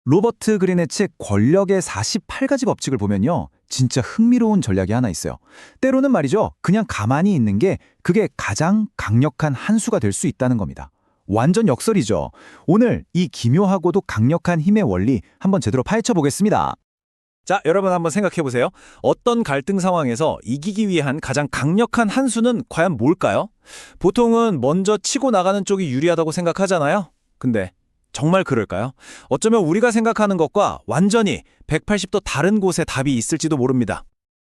로버트 그린의 책 권력의 48가지 법칙을 보면요. 진짜 흥미로운 전략이 하나 있어요. 때로는 말이죠. 그냥 가만히 있는 게 그게 가장 강력한 한 수가 될 수 있다는 겁니다. 완전 역설이죠. 오늘 이 기묘하고도 강력한 힘의 원리 한번 제대로 파헤쳐 보겠습니다. 자, 여러분 한번 생각해 보세요. 어떤 갈등 상황에서 이기기 위한 가장 강력한 한 수는 과연 뭘까요? 보통은 먼저 치고 나가는 쪽이 유리하다고 생각하잖아요. 근데 정말 그럴까요? 어쩌면 우리가 생각하는 것과 완전히 180도 다른 곳에 답이 있을지도 모릅니다.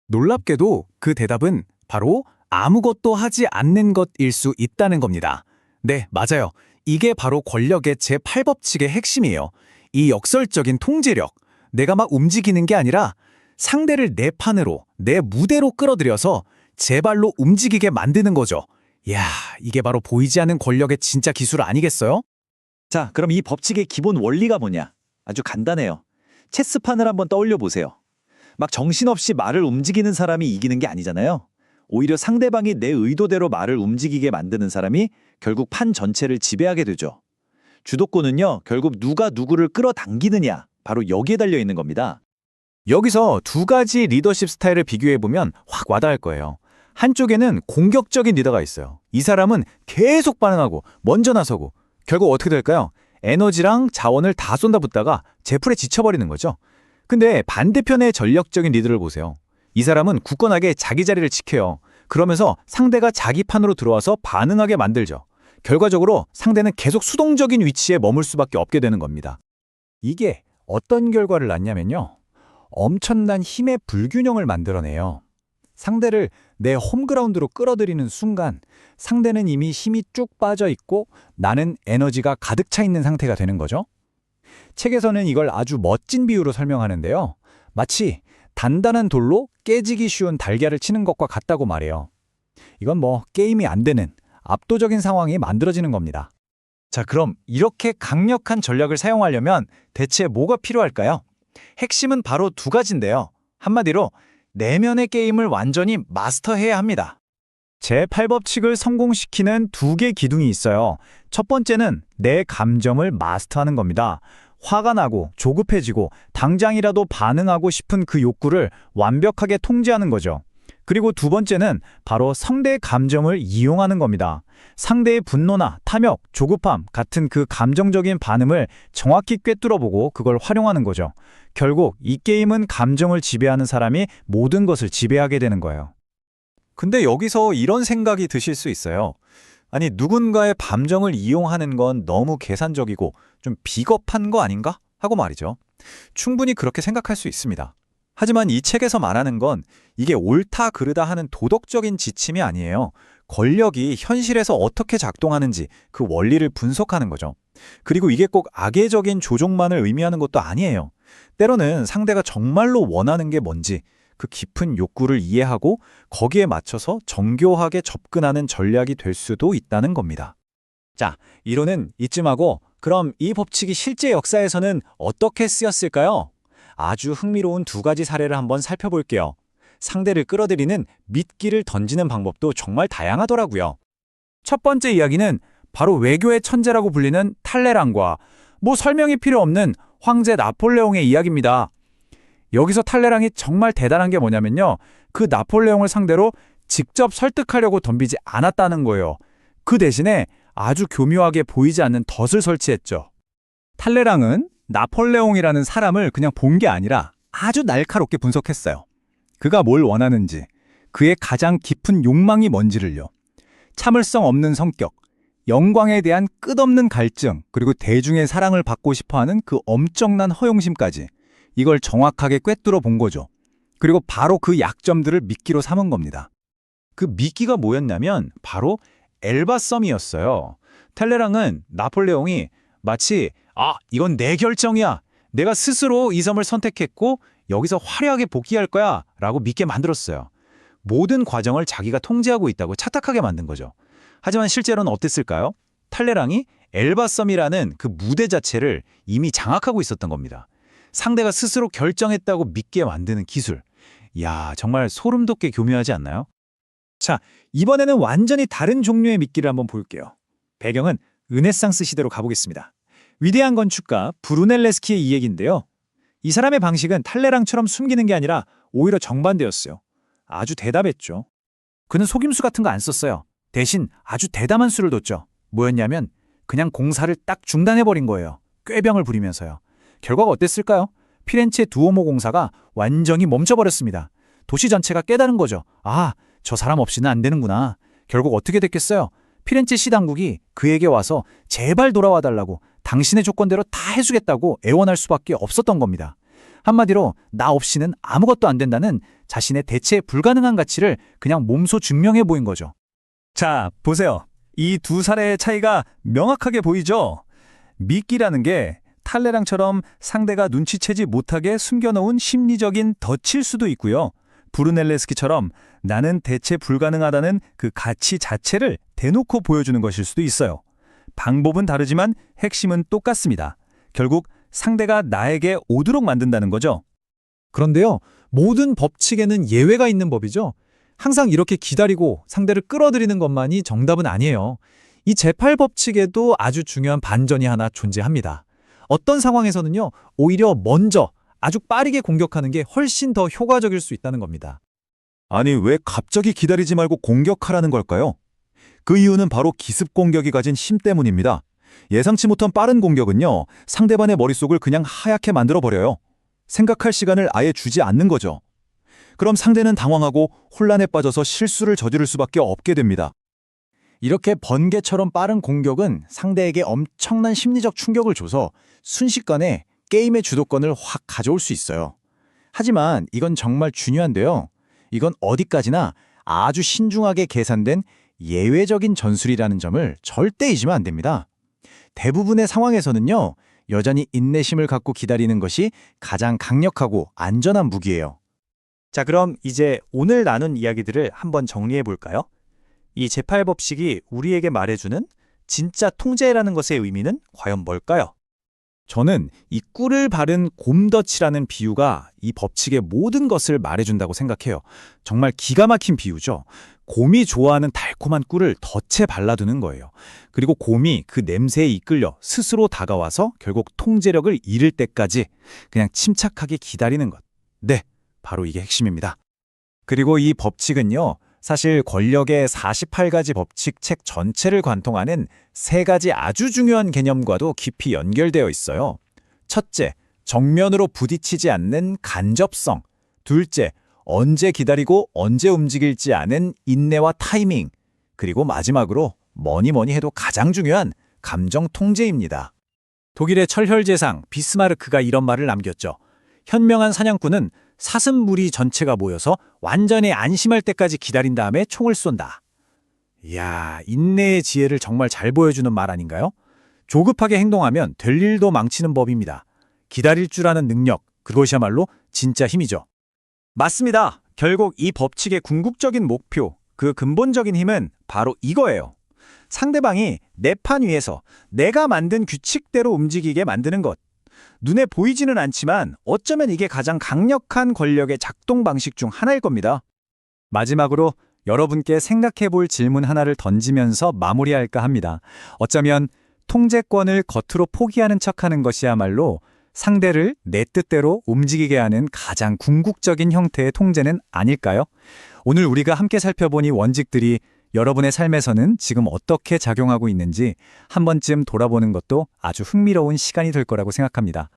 놀랍게도 그 대답은 바로 아무것도 하지 않는 것일 수 있다는 겁니다. 네, 맞아요. 이게 바로 권력의 제8법칙의 핵심이에요. 이 역설적인 통제력. 내가 막 움직이는 게 아니라 상대를 내 판으로, 내 무대로 끌어들여서 제 발로 움직이게 만드는 거죠. 이야, 이게 바로 보이지 않는 권력의 진짜 기술 아니겠어요? 자, 그럼 이 법칙의 기본 원리가 뭐냐? 아주 간단해요. 체스판을 한번 떠올려 보세요. 막 정신없이 말을 움직이는 사람이 이기는 게 아니잖아요. 오히려 상대방이 내 의도대로 말을 움직이게 만드는 사람이 결국 판 전체를 지배하게 되죠. 주도권은요, 결국 누가 누구를 끌어당기느냐, 바로 여기에 달려 있는 겁니다. 여기서 두 가지 리더십 스타일을 비교해보면 확 와닿을 거예요. 한쪽에는 공격적인 리더가 있어요. 이 사람은 계속 반응하고 먼저 나서고 결국 어떻게 될까요? 에너지랑 자원을 다 쏟아붓다가 제풀에 지쳐버리는 거죠. 근데 반대편의 전력적인 리더를 보세요. 이 사람은 굳건하게 자기 자리를 지켜요. 그러면서 상대가 자기 판으로 들어와서 반응하게 만들죠. 결과적으로 상대는 계속 수동적인 위치에 머물 수밖에 없게 되는 겁니다. 이게 어떤 결과를 낳냐면요. 엄청난 힘의 불균형을 만들어내요. 상대를 내 홈그라운드로 끌어들이는 순간 상대는 이미 힘이 쭉 빠져 있고 나는 에너지가 가득 차 있는 상태가 되는 거죠. 책에서는 이걸 아주 멋진 비유로 설명하는데요. 마치 단단한 돌로 깨지기 쉬운 달걀을 치는 것과 같다고 말해요. 이건 게임이 안 되는 압도적인 상황이 만들어지는 겁니다. 자, 그럼 이렇게 강력한 전략을 사용하려면 대체 뭐가 필요할까요? 핵심은 바로 두 가지인데요. 한마디로 내면의 게임을 완전히 마스터해야 합니다. 제8법칙을 성공시키는 두 개의 기둥이 있어요. 첫 번째는 내 감정을 마스터하는 겁니다. 화가 나고 조급해지고 당장이라도 반응하고 싶은 그 욕구를 완벽하게 통제하는 거죠. 그리고 두 번째는 바로 상대의 감정을 이용하는 겁니다. 상대의 분노나 탐욕, 조급함 같은 그 감정적인 반응을 정확히 꿰뚫어보고 그걸 활용하는 거죠. 결국 이 게임은 감정을 지배하는 사람이 모든 것을 지배하게 되는 거예요. 근데 여기서 이런 생각이 드실 수 있어요. 아니, 누군가의 감정을 이용하는 건 너무 계산적이고 좀 비겁한 거 아닌가? 하고 말이죠. 충분히 그렇게 생각할 수 있습니다. 하지만 이 책에서 말하는 건 이게 옳다 그르다 하는 도덕적인 지침이 아니에요. 권력이 현실에서 어떻게 작동하는지 그 원리를 분석하는 거죠. 그리고 이게 꼭 악의적인 조종만을 의미하는 것도 아니에요. 때로는 상대가 정말로 원하는 게 뭔지 그 깊은 욕구를 이해하고 거기에 맞춰서 정교하게 접근하는 전략이 될 수도 있다는 겁니다. 자, 이론은 이쯤 하고 그럼 이 법칙이 실제 역사에서는 어떻게 쓰였을까요? 아주 흥미로운 두 가지 사례를 한번 살펴볼게요. 상대를 끌어들이는 미끼를 던지는 방법도 정말 다양하더라고요. 첫 번째 이야기는 바로 외교의 천재라고 불리는 탈레랑과 설명이 필요 없는 황제 나폴레옹의 이야기입니다. 여기서 탈레랑이 정말 대단한 게 뭐냐면요. 그 나폴레옹을 상대로 직접 설득하려고 덤비지 않았다는 거예요. 그 대신에 아주 교묘하게 보이지 않는 덫을 설치했죠. 탈레랑은 나폴레옹이라는 사람을 그냥 본 게 아니라 아주 날카롭게 분석했어요. 그가 뭘 원하는지, 그의 가장 깊은 욕망이 뭔지를요. 참을성 없는 성격, 영광에 대한 끝없는 갈증, 그리고 대중의 사랑을 받고 싶어하는 그 엄청난 허영심까지 이걸 정확하게 꿰뚫어 본 거죠. 그리고 바로 그 약점들을 미끼로 삼은 겁니다. 그 미끼가 뭐였냐면 바로 엘바섬이었어요. 탈레랑은 나폴레옹이 마치 이건 내 결정이야. 내가 스스로 이 섬을 선택했고 여기서 화려하게 복귀할 거야 라고 믿게 만들었어요. 모든 과정을 자기가 통제하고 있다고 착각하게 만든 거죠. 하지만 실제로는 어땠을까요? 탈레랑이 엘바섬이라는 그 무대 자체를 이미 장악하고 있었던 겁니다. 상대가 스스로 결정했다고 믿게 만드는 기술. 이야, 정말 소름 돋게 교묘하지 않나요? 자, 이번에는 완전히 다른 종류의 미끼를 한번 볼게요. 배경은 르네상스 시대로 가보겠습니다. 위대한 건축가 브루넬레스키의 이 얘기인데요. 이 사람의 방식은 탈레랑처럼 숨기는 게 아니라 오히려 정반대였어요. 아주 대답했죠. 그는 속임수 같은 거 안 썼어요. 대신 아주 대담한 수를 뒀죠. 뭐였냐면 그냥 공사를 딱 중단해버린 거예요. 꾀병을 부리면서요. 결과가 어땠을까요? 피렌체 두오모 공사가 완전히 멈춰버렸습니다. 도시 전체가 깨달은 거죠. 아, 저 사람 없이는 안 되는구나. 결국 어떻게 됐겠어요? 피렌체 시 당국이 그에게 와서 제발 돌아와 달라고 당신의 조건대로 다 해주겠다고 애원할 수밖에 없었던 겁니다. 한마디로 나 없이는 아무것도 안 된다는 자신의 대체 불가능한 가치를 그냥 몸소 증명해 보인 거죠. 자, 보세요. 이 두 사례의 차이가 명확하게 보이죠? 미끼라는 게 탈레랑처럼 상대가 눈치채지 못하게 숨겨놓은 심리적인 덫일 수도 있고요. 브루넬레스키처럼 나는 대체 불가능하다는 그 가치 자체를 대놓고 보여주는 것일 수도 있어요. 방법은 다르지만 핵심은 똑같습니다. 결국 상대가 나에게 오도록 만든다는 거죠. 그런데요, 모든 법칙에는 예외가 있는 법이죠. 항상 이렇게 기다리고 상대를 끌어들이는 것만이 정답은 아니에요. 이 제8법칙에도 아주 중요한 반전이 하나 존재합니다. 어떤 상황에서는요, 오히려 먼저 아주 빠르게 공격하는 게 훨씬 더 효과적일 수 있다는 겁니다. 아니, 왜 갑자기 기다리지 말고 공격하라는 걸까요? 그 이유는 바로 기습 공격이 가진 힘 때문입니다. 예상치 못한 빠른 공격은요, 상대방의 머릿속을 그냥 하얗게 만들어버려요. 생각할 시간을 아예 주지 않는 거죠. 그럼 상대는 당황하고 혼란에 빠져서 실수를 저지를 수밖에 없게 됩니다. 이렇게 번개처럼 빠른 공격은 상대에게 엄청난 심리적 충격을 줘서 순식간에 게임의 주도권을 확 가져올 수 있어요. 하지만 이건 정말 중요한데요. 이건 어디까지나 아주 신중하게 계산된 예외적인 전술이라는 점을 절대 잊으면 안 됩니다. 대부분의 상황에서는요, 여전히 인내심을 갖고 기다리는 것이 가장 강력하고 안전한 무기예요. 자, 그럼 이제 오늘 나눈 이야기들을 한번 정리해 볼까요? 이 제8법칙이 우리에게 말해주는 진짜 통제라는 것의 의미는 과연 뭘까요? 저는 이 꿀을 바른 곰덫이라는 비유가 이 법칙의 모든 것을 말해준다고 생각해요. 정말 기가 막힌 비유죠. 곰이 좋아하는 달콤한 꿀을 덫에 발라두는 거예요. 그리고 곰이 그 냄새에 이끌려 스스로 다가와서 결국 통제력을 잃을 때까지 그냥 침착하게 기다리는 것. 네, 바로 이게 핵심입니다. 그리고 이 법칙은요, 사실 권력의 48가지 법칙 책 전체를 관통하는 3가지 아주 중요한 개념과도 깊이 연결되어 있어요. 첫째, 정면으로 부딪히지 않는 간접성. 둘째, 언제 기다리고 언제 움직일지 아는 인내와 타이밍. 그리고 마지막으로 뭐니 해도 가장 중요한 감정 통제입니다. 독일의 철혈제상 비스마르크가 이런 말을 남겼죠. 현명한 사냥꾼은 사슴무리 전체가 모여서 완전히 안심할 때까지 기다린 다음에 총을 쏜다. 이야, 인내의 지혜를 정말 잘 보여주는 말 아닌가요? 조급하게 행동하면 될 일도 망치는 법입니다. 기다릴 줄 아는 능력, 그것이야말로 진짜 힘이죠. 맞습니다. 결국 이 법칙의 궁극적인 목표, 그 근본적인 힘은 바로 이거예요. 상대방이 내 판 위에서 내가 만든 규칙대로 움직이게 만드는 것. 눈에 보이지는 않지만 어쩌면 이게 가장 강력한 권력의 작동 방식 중 하나일 겁니다. 마지막으로 여러분께 생각해 볼 질문 하나를 던지면서 마무리할까 합니다. 어쩌면 통제권을 겉으로 포기하는 척하는 것이야말로 상대를 내 뜻대로 움직이게 하는 가장 궁극적인 형태의 통제는 아닐까요? 오늘 우리가 함께 살펴본 이 원칙들이 여러분의 삶에서는 지금 어떻게 작용하고 있는지 한 번쯤 돌아보는 것도 아주 흥미로운 시간이 될 거라고 생각합니다.